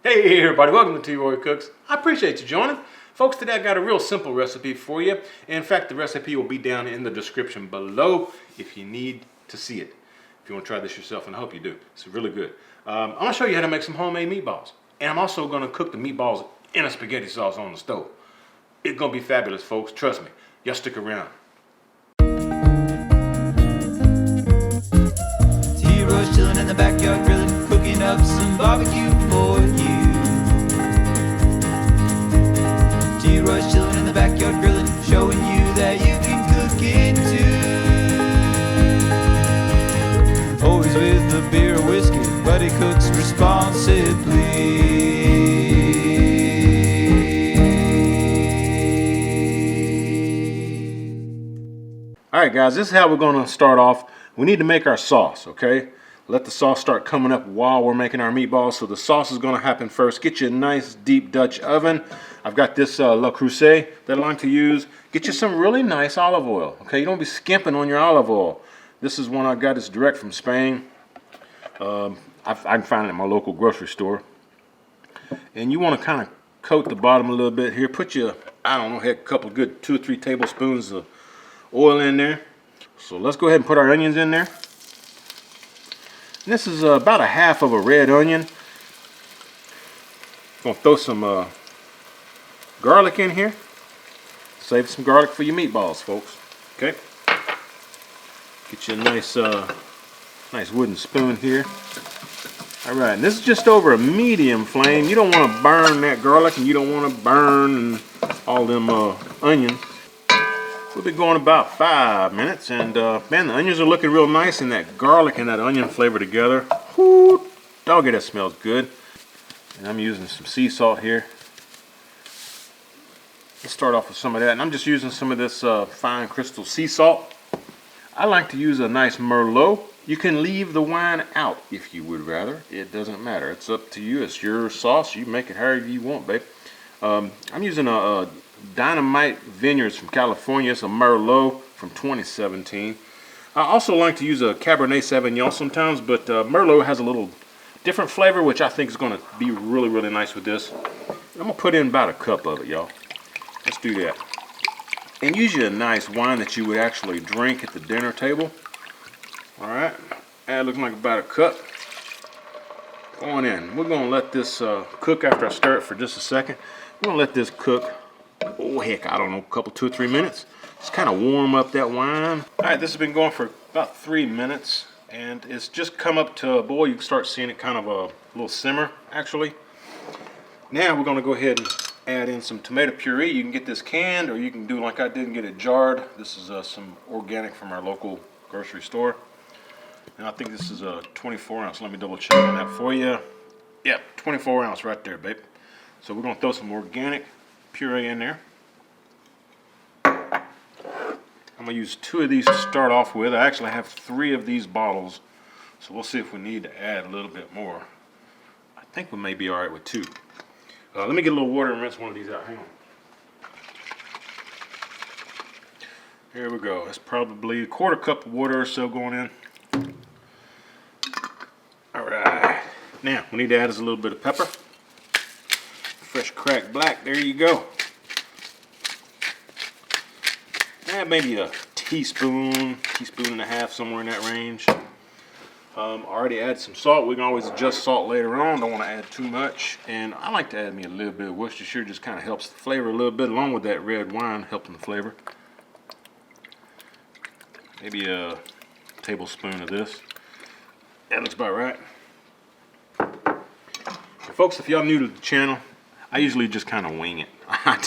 Hey everybody, welcome to T-Roy Cooks. I appreciate you joining. Folks, today I got a real simple recipe for you. In fact, the recipe will be down in the description below if you need to see it. If you want to try this yourself, and I hope you do. It's really good. I'm going to show you how to make some homemade meatballs. And I'm also going to cook the meatballs in a spaghetti sauce on the stove. It's going to be fabulous, folks. Trust me. Y'all stick around. T-Roy's chilling in the backyard grilling, cooking up some barbecue for you. T-Roy's chilling in the backyard grilling, showing you that you can cook it too. Always with a beer or whiskey, but he cooks responsibly. Alright guys, this is how we're going to start off. We need to make our sauce, okay? Let the sauce start coming up while we're making our meatballs. So the sauce is going to happen first. Get you a nice deep Dutch oven. I've got this Le Creuset that I like to use. Get you some really nice olive oil, okay? You don't be skimping on your olive oil. This is one I got. It's direct from Spain. I can find it at my local grocery store. And you want to kind of coat the bottom a little bit here. Put your, I don't know, heck, a couple good 2 or 3 tablespoons of oil in there. So let's go ahead and put our onions in there. And this is about a half of a red onion. Gonna throw some garlic in here. Save some garlic for your meatballs, folks. Okay. Get you a nice, nice wooden spoon here. All right, and this is just over a medium flame. You don't want to burn that garlic, and you don't want to burn all them onions. We'll be going about 5 minutes, and man, the onions are looking real nice, and that garlic and that onion flavor together. Whoo, doggy, that smells good. And I'm using some sea salt here. Let's start off with some of that, and I'm just using some of this fine crystal sea salt. I like to use a nice Merlot. You can leave the wine out if you would rather. It doesn't matter. It's up to you. It's your sauce. You make it however you want, babe. I'm using a Dynamite Vineyards from California. It's a Merlot from 2017. I also like to use a Cabernet Sauvignon sometimes, but Merlot has a little different flavor, which I think is going to be really, really nice with this. I'm going to put in about a cup of it, y'all. Let's do that. And usually a nice wine that you would actually drink at the dinner table. All right, that looks like about a cup. Going in. We're going to let this cook after I stir it for just a second. We're going to let this cook. Oh heck, I don't know, a couple, 2 or 3 minutes. Just kind of warm up that wine. All right, this has been going for about 3 minutes, and it's just come up to a boil. You can start seeing it kind of a little simmer, actually. Now we're going to go ahead and add in some tomato puree. You can get this canned, or you can do like I did and get it jarred. This is some organic from our local grocery store. And I think this is a 24 ounce. Let me double check on that for you. Yep, 24 ounce right there, babe. So we're going to throw some organic puree in there. I'm going to use 2 of these to start off with. I actually have 3 of these bottles, so we'll see if we need to add a little bit more. I think we may be all right with 2. Let me get a little water and rinse one of these out. Hang on. Here we go. That's probably a 1/4 cup of water or so going in. All right. Now we need to add us a little bit of pepper. Fresh cracked black, there you go. Add maybe a teaspoon and a half, somewhere in that range. Already add some salt. We can always adjust salt later on. Don't want to add too much. And I like to add me a little bit of Worcestershire. Just kind of helps the flavor a little bit, along with that red wine helping the flavor. Maybe a tablespoon of this. That looks about right. Folks, if y'all new to the channel, I usually just kind of wing it. I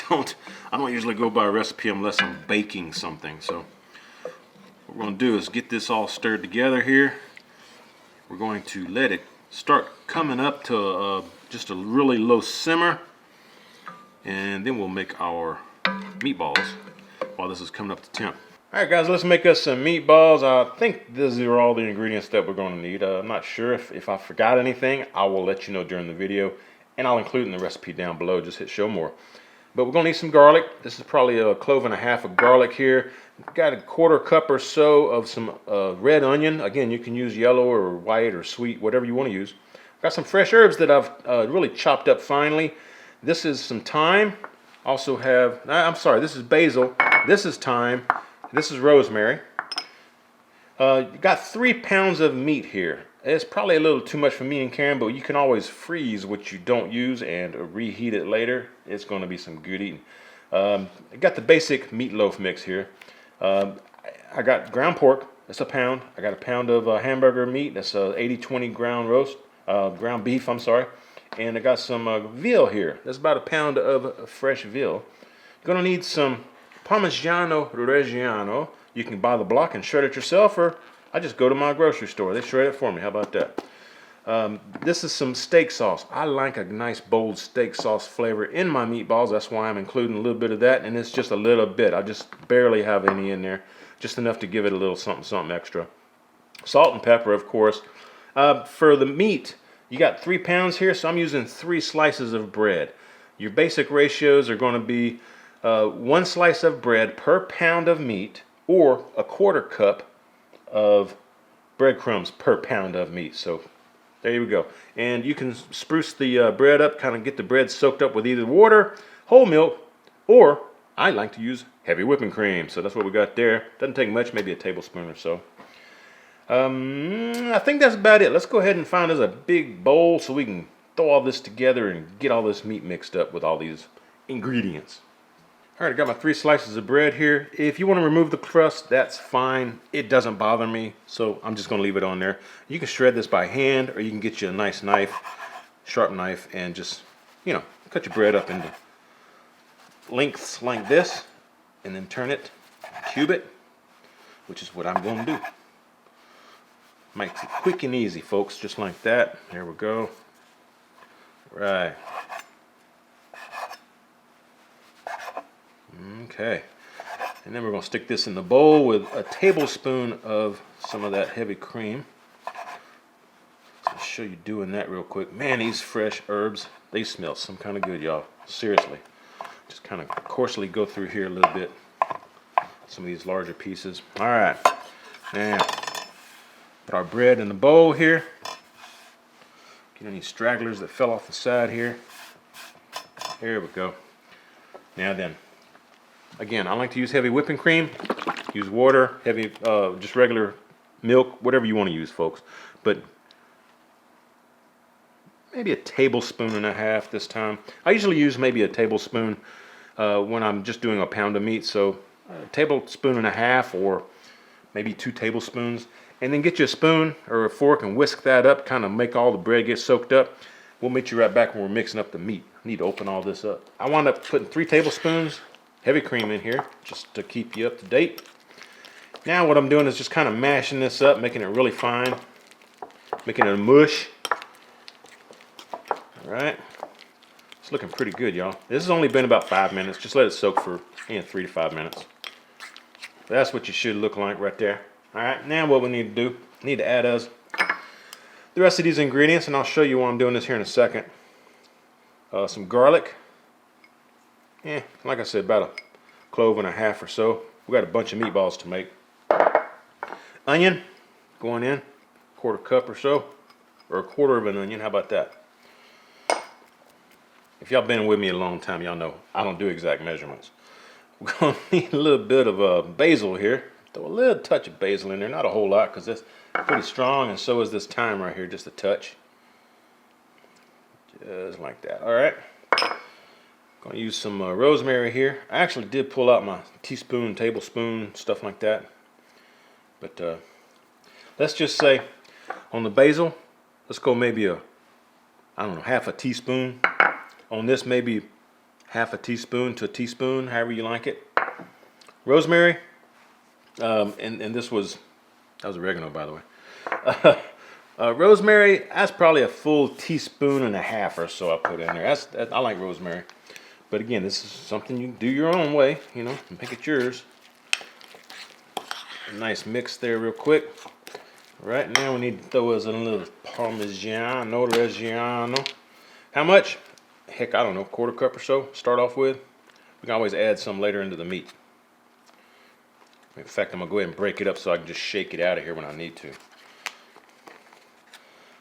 don't usually go by a recipe unless I'm baking something. So what we're going to do is get this all stirred together here. We're going to let it start coming up to just a really low simmer, and then we'll make our meatballs while this is coming up to temp. All right, guys, let's make us some meatballs. I think these are all the ingredients that we're going to need. I'm not sure if I forgot anything. I will let you know during the video, and I'll include in the recipe down below. Just hit show more. But we're going to need some garlic. This is probably a clove and a half of garlic here. Got a 1/4 cup or so of some red onion. Again, you can use yellow or white or sweet, whatever you want to use. Got some fresh herbs that I've really chopped up finely. This is some thyme. Also have, I'm sorry, this is basil. This is thyme. This is rosemary. You got 3 pounds of meat here. It's probably a little too much for me and Karen, but you can always freeze what you don't use and reheat it later. It's going to be some good eating. I got the basic meatloaf mix here. I got ground pork. That's a pound. I got a pound of hamburger meat. That's 80-20 ground roast, ground beef. I'm sorry. And I got some veal here. That's about a pound of fresh veal. You're gonna need some Parmigiano Reggiano. You can buy the block and shred it yourself, or I just go to my grocery store. They shred it for me. How about that? This is some steak sauce. I like a nice bold steak sauce flavor in my meatballs. That's why I'm including a little bit of that, and it's just a little bit. I just barely have any in there, just enough to give it a little something extra. Salt and pepper, of course. For the meat, you got 3 pounds here, so I'm using 3 slices of bread. Your basic ratios are going to be 1 slice of bread per pound of meat, or a 1/4 cup of breadcrumbs per pound of meat. So there you go. And you can spruce the bread up, kind of get the bread soaked up with either water, whole milk, or I like to use heavy whipping cream. So that's what we got there. Doesn't take much, maybe a tablespoon or so. I think that's about it. Let's go ahead and find us a big bowl so we can throw all this together and get all this meat mixed up with all these ingredients. All right, I got my 3 slices of bread here. If you want to remove the crust, that's fine. It doesn't bother me, so I'm just going to leave it on there. You can shred this by hand, or you can get you a nice knife, sharp knife, and just, you know, cut your bread up into lengths like this, and then turn it, cube it, which is what I'm going to do. Makes it quick and easy, folks, just like that. There we go. Right. Okay. And then we're going to stick this in the bowl with a tablespoon of some of that heavy cream. So I'll show you doing that real quick. Man, these fresh herbs, they smell some kind of good, y'all. Seriously. Just kind of coarsely go through here a little bit. Some of these larger pieces. All right. Now, put our bread in the bowl here. Get any stragglers that fell off the side here. Here we go. Now then, again, I like to use heavy whipping cream. Use water, heavy, just regular milk, whatever you want to use, folks. But maybe a tablespoon and a half this time. I usually use maybe a tablespoon when I'm just doing a pound of meat. So a tablespoon and a half, or maybe 2 tablespoons. And then get you a spoon or a fork and whisk that up, kind of make all the bread get soaked up. We'll meet you right back when we're mixing up the meat. I need to open all this up. I wound up putting 3 tablespoons heavy cream in here just to keep you up to date. Now what I'm doing is just kind of mashing this up, making it really fine, making it a mush. All right, it's looking pretty good, y'all. This has only been about 5 minutes. Just let it soak for 3 to 5 minutes. That's what you should look like right there. All right, now what we need to do, need to add us the rest of these ingredients, and I'll show you why I'm doing this here in a second. Some garlic. Like I said, about a clove and a half or so. We got a bunch of meatballs to make. Onion going in, 1/4 cup or so, or 1/4 of an onion. How about that? If y'all been with me a long time, y'all know I don't do exact measurements. We're gonna need a little bit of basil here. Throw a little touch of basil in there, not a whole lot, because it's pretty strong, and so is this thyme right here, just a touch. Just like that. All right. Gonna use some rosemary here. I actually did pull out my teaspoon, tablespoon, stuff like that. But let's just say on the basil, let's go maybe I don't know, half a teaspoon. On this, maybe half a teaspoon to a teaspoon, however you like it. Rosemary, and that was oregano, by the way. Rosemary, that's probably a full teaspoon and a half or so I put in there. I like rosemary. But again, this is something you can do your own way, you know, and make it yours. A nice mix there real quick. Right now we need to throw us in a little Parmigiano Reggiano. How much? Heck, I don't know, 1/4 cup or so, start off with. We can always add some later into the meat. In fact, I'm gonna go ahead and break it up so I can just shake it out of here when I need to.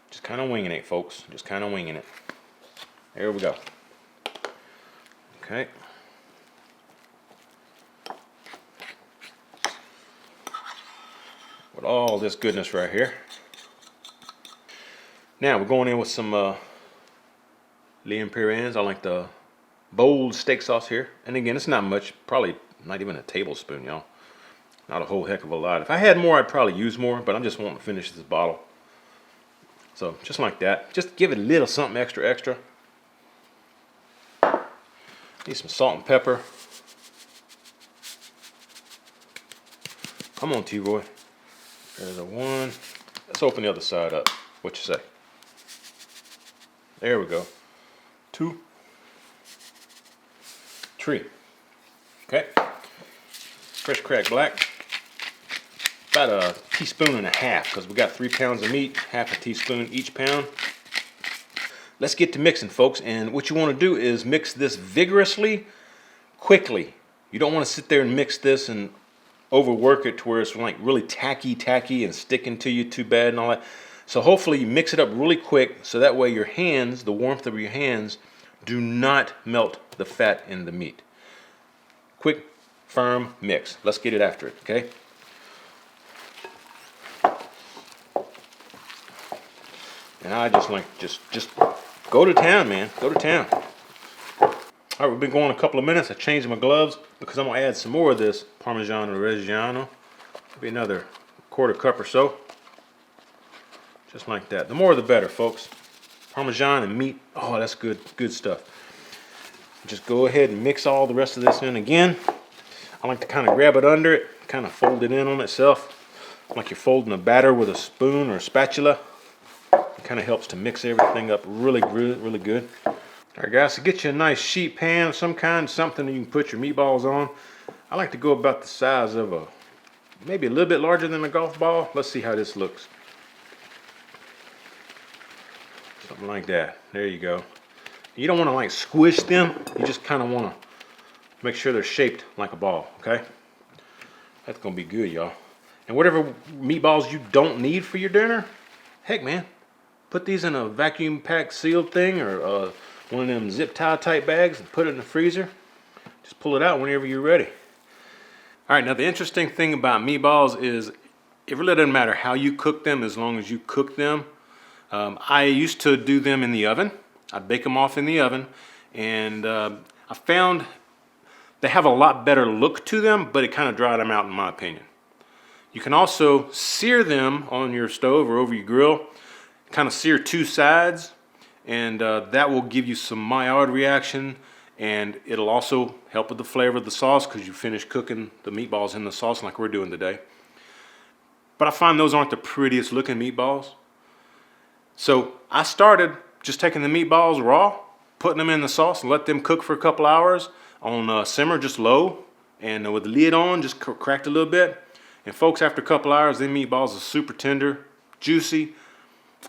Just kind of winging it, folks. Just kind of winging it. There we go. Okay. With all this goodness right here. Now we're going in with some Liam I like the bold steak sauce here. And again, it's not much, probably not even a tablespoon, y'all. Not a whole heck of a lot. If I had more, I'd probably use more, but I'm just wanting to finish this bottle. So just like that. Just give it a little something extra. Need some salt and pepper. Come on, T-Roy. There's a one. Let's open the other side up. What you say? There we go. 2, 3. Okay. Fresh cracked black. About a teaspoon and a half, because we got 3 pounds of meat, half a teaspoon each pound. Let's get to mixing, folks. And what you want to do is mix this vigorously, quickly. You don't want to sit there and mix this and overwork it to where it's like really tacky and sticking to you too bad and all that. So hopefully you mix it up really quick, so that way your hands, the warmth of your hands, do not melt the fat in the meat. Quick, firm mix. Let's get it after it, okay? And I just like, just go to town, man. Go to town. All right, we've been going a couple of minutes. I changed my gloves because I'm gonna add some more of this Parmesan Reggiano. Maybe another 1/4 cup or so. Just like that. The more the better, folks. Parmesan and meat. Oh, that's good stuff. Just go ahead and mix all the rest of this in again. I like to kind of grab it under it, kind of fold it in on itself, like you're folding a batter with a spoon or a spatula. It kind of helps to mix everything up really good. All right, guys, to get you a nice sheet pan of some kind, something you can put your meatballs on. I like to go about the size of maybe a little bit larger than a golf ball. Let's see how this looks. Something like that. There you go. You don't want to like squish them. You just kind of want to make sure they're shaped like a ball, okay? That's going to be good, y'all. And whatever meatballs you don't need for your dinner, heck, man, put these in a vacuum packed sealed thing or one of them zip tie type bags and put it in the freezer. Just pull it out whenever you're ready. All right, now the interesting thing about meatballs is it really doesn't matter how you cook them as long as you cook them. I used to do them in the oven. I'd bake them off in the oven, and I found they have a lot better look to them, but it kind of dried them out in my opinion. You can also sear them on your stove or over your grill, kind of sear 2 sides, and that will give you some Maillard reaction, and it'll also help with the flavor of the sauce because you finish cooking the meatballs in the sauce like we're doing today. But I find those aren't the prettiest looking meatballs. So I started just taking the meatballs raw, putting them in the sauce and let them cook for a couple hours on simmer, just low, and with the lid on, just cracked a little bit. And folks, after a couple hours, them meatballs are super tender, juicy.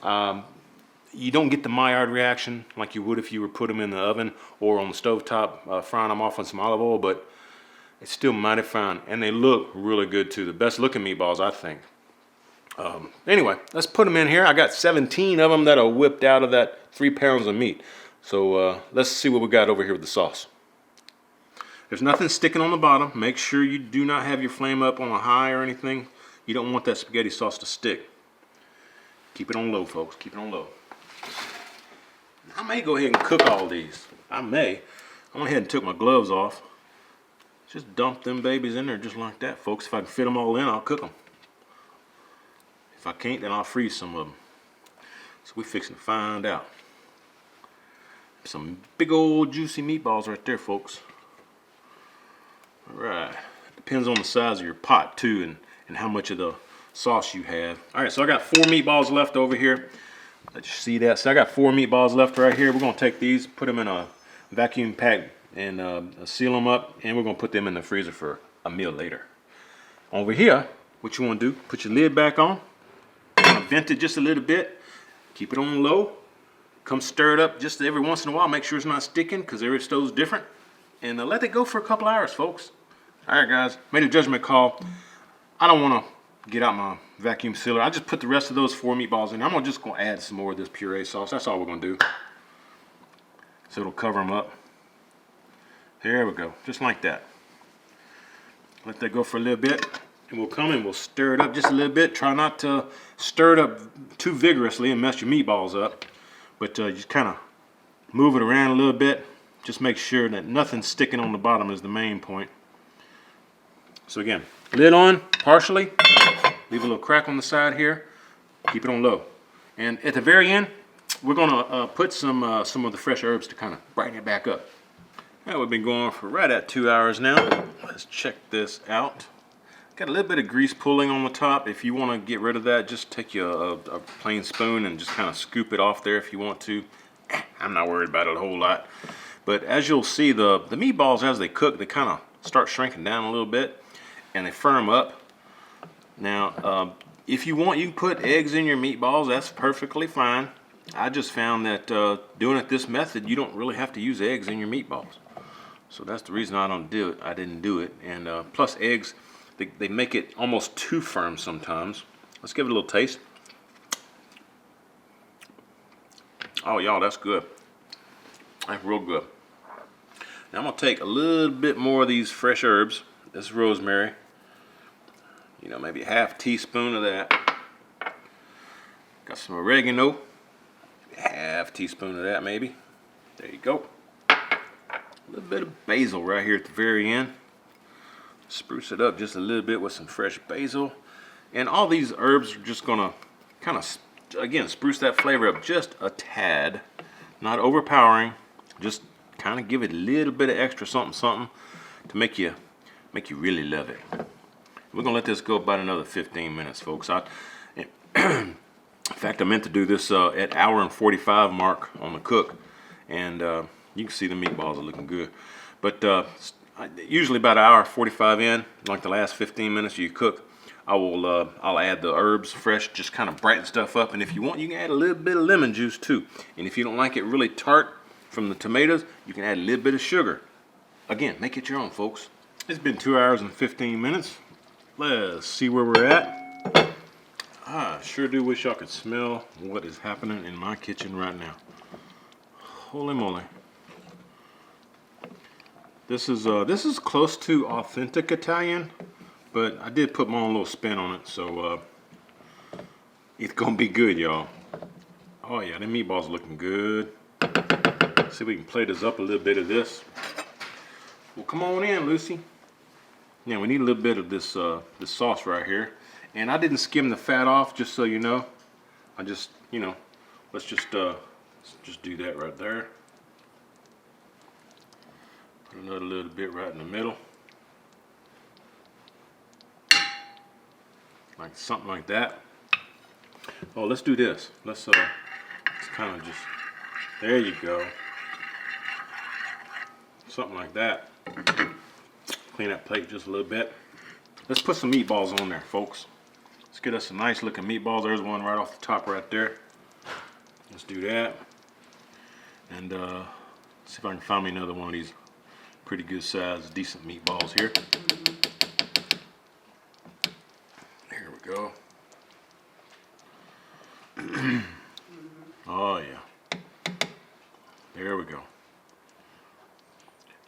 You don't get the Maillard reaction like you would if you were put them in the oven or on the stovetop, frying them off on some olive oil, but it's still mighty fine. And they look really good too. The best looking meatballs, I think. Anyway, let's put them in here. I got 17 of them that are whipped out of that 3 pounds of meat. So let's see what we got over here with the sauce. There's nothing sticking on the bottom. Make sure you do not have your flame up on a high or anything. You don't want that spaghetti sauce to stick. Keep it on low, folks. Keep it on low. I may go ahead and cook all these. I may. I went ahead and took my gloves off. Just dump them babies in there just like that, folks. If I can fit them all in, I'll cook them. If I can't, then I'll freeze some of them. So we're fixing to find out. Some big old juicy meatballs right there, folks. All right. Depends on the size of your pot too, and how much of the sauce you have. All right, so I got 4 meatballs left over here. Let you see that. So I got 4 meatballs left right here. We're gonna take these, put them in a vacuum pack, and seal them up, and we're gonna put them in the freezer for a meal later. Over here, what you wanna do, put your lid back on. Vent it just a little bit, keep it on low, come stir it up just every once in a while, make sure it's not sticking because every stove's different, and let it go for a couple hours, folks. All right, guys, made a judgment call. I don't want to get out my vacuum sealer. I just put the rest of those 4 meatballs in. I'm just gonna add some more of this puree sauce. That's all we're gonna do. So it'll cover them up. There we go, just like that. Let that go for a little bit, and we'll come and we'll stir it up just a little bit. Try not to stir it up too vigorously and mess your meatballs up, but just kind of move it around a little bit. Just make sure that nothing's sticking on the bottom is the main point. So again, lid on, partially. Leave a little crack on the side here. Keep it on low. And at the very end, we're gonna put some of the fresh herbs to kind of brighten it back up. Now we've been going for right at 2 hours now. Let's check this out. Got a little bit of grease pooling on the top. If you want to get rid of that, just take a plain spoon and just kind of scoop it off there if you want to. I'm not worried about it a whole lot. But as you'll see, the meatballs as they cook, they kind of start shrinking down a little bit and they firm up. Now, if you want, you can put eggs in your meatballs. That's perfectly fine. I just found that doing it this method, you don't really have to use eggs in your meatballs. So that's the reason I don't do it. I didn't do it. And plus eggs, they make it almost too firm sometimes. Let's give it a little taste. Oh, y'all, that's good. That's real good. Now I'm gonna take a little bit more of these fresh herbs. This is rosemary. You know, maybe a ½ teaspoon of that. Got some oregano. ½ teaspoon of that, maybe. There you go. A little bit of basil right here at the very end. Spruce it up just a little bit with some fresh basil. And all these herbs are just gonna kind of, again, spruce that flavor up just a tad. Not overpowering, just kind of give it a little bit of extra something to make you really love it. We're gonna let this go about another 15 minutes, folks. In fact, I meant to do this at hour and 45 mark on the cook, and you can see the meatballs are looking good. But usually about an hour 45 in, like the last 15 minutes you cook, I'll add the herbs fresh, just kind of brighten stuff up. And if you want, you can add a little bit of lemon juice too. And if you don't like it really tart from the tomatoes, you can add a little bit of sugar. Again, make it your own, folks. It's been 2 hours and 15 minutes. Let's see where we're at. I sure do wish y'all could smell what is happening in my kitchen right now. Holy moly. This is close to authentic Italian, but I did put my own little spin on it, so it's gonna be good, y'all. Oh yeah, the meatballs are looking good. See if we can plate this up a little bit of this. Well, come on in, Lucy. Now we need a little bit of this this sauce right here, and I didn't skim the fat off, just so you know. I just, you know, let's just do that right there. Put another little bit right in the middle, like something like that. Oh, let's do this. Let's kind of just, there you go, something like that. Clean that plate just a little bit. Let's put some meatballs on there, folks. Let's get us some nice looking meatballs. There's one right off the top right there. Let's do that. And see if I can find me another one of these pretty good sized, decent meatballs here. Here we go. Oh yeah. There we go.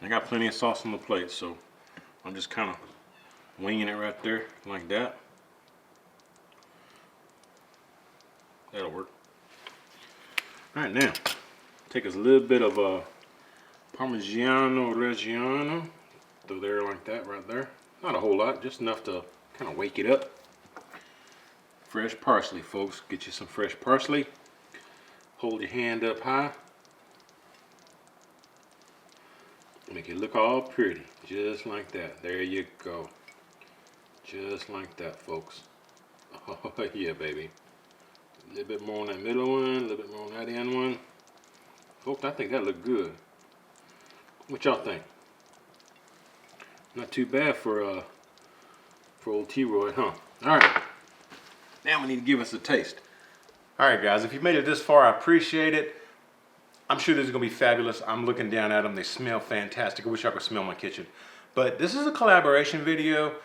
I got plenty of sauce on the plate, so I'm just kind of winging it right there like that. That'll work. All right, now take us a little bit of Parmigiano Reggiano, throw there like that right there. Not a whole lot, just enough to kind of wake it up. Fresh parsley, folks. Get you some fresh parsley. Hold your hand up high. Make it look all pretty, just like that. There you go. Just like that, folks. Oh yeah, baby. A little bit more on that middle one, a little bit more on that end one. Folks, I think that looked good. What y'all think? Not too bad for old T-Roy, huh? All right. Now we need to give us a taste. All right, guys, if you made it this far, I appreciate it. I'm sure this is gonna be fabulous. I'm looking down at them. They smell fantastic. I wish I could smell my kitchen. But this is a collaboration video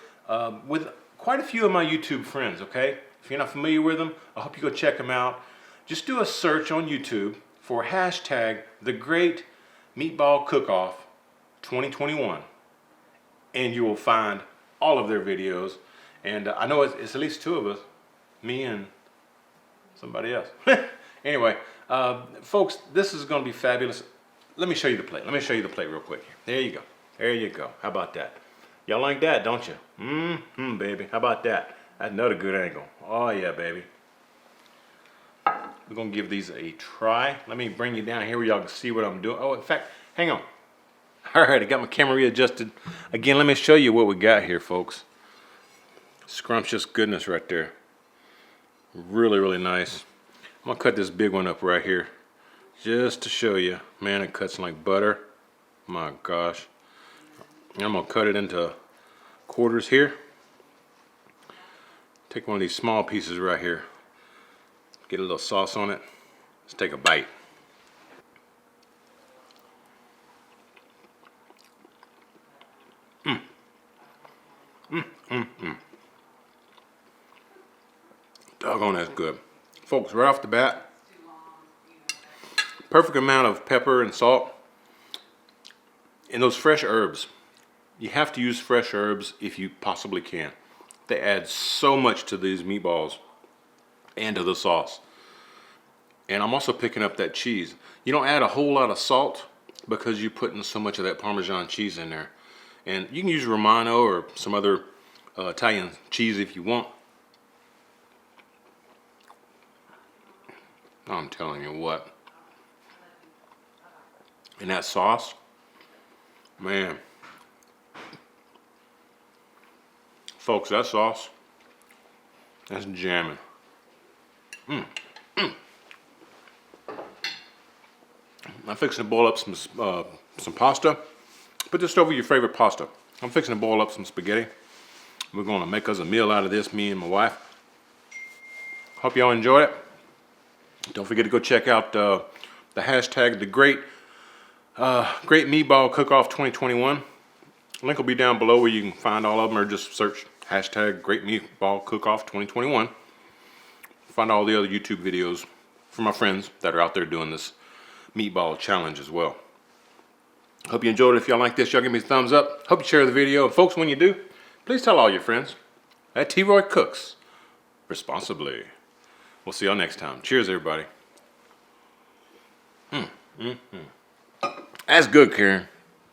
with quite a few of my YouTube friends, okay? If you're not familiar with them, I hope you go check them out. Just do a search on YouTube for hashtag The Great Meatball Cook-Off 2021, and you will find all of their videos. And I know it's at least 2 of us, me and somebody else. Anyway, folks, this is going to be fabulous. Let me show you the plate. Let me show you the plate real quick. There you go. There you go. How about that? Y'all like that, don't you? Baby. How about that? That's another good angle. Oh, yeah, baby. We're going to give these a try. Let me bring you down here where y'all can see what I'm doing. Oh, in fact, hang on. All right, I got my camera readjusted. Again, let me show you what we got here, folks. Scrumptious goodness right there. Really, really nice. I'm going to cut this big one up right here just to show you. Man, it cuts like butter. My gosh. I'm going to cut it into quarters here. Take one of these small pieces right here. Get a little sauce on it. Let's take a bite. Doggone, that's good. Folks, right off the bat, perfect amount of pepper and salt. And those fresh herbs. You have to use fresh herbs if you possibly can. They add so much to these meatballs and to the sauce. And I'm also picking up that cheese. You don't add a whole lot of salt because you're putting so much of that Parmesan cheese in there. And you can use Romano or some other Italian cheese if you want. I'm telling you what. And that sauce, man. Folks, that sauce, that's jamming. I'm fixing to boil up some pasta. Put this over your favorite pasta. I'm fixing to boil up some spaghetti. We're going to make us a meal out of this, me and my wife. Hope y'all enjoy it. Don't forget to go check out the hashtag The Great Meatball Cook-Off 2021. Link will be down below where you can find all of them, or just search hashtag Great Meatball Cook-Off 2021. Find all the other YouTube videos from my friends that are out there doing this meatball challenge as well. Hope you enjoyed it. If y'all like this, y'all give me a thumbs up. Hope you share the video. And folks, when you do, please tell all your friends that T-Roy cooks responsibly. We'll see y'all next time. Cheers, everybody. That's good, Karen.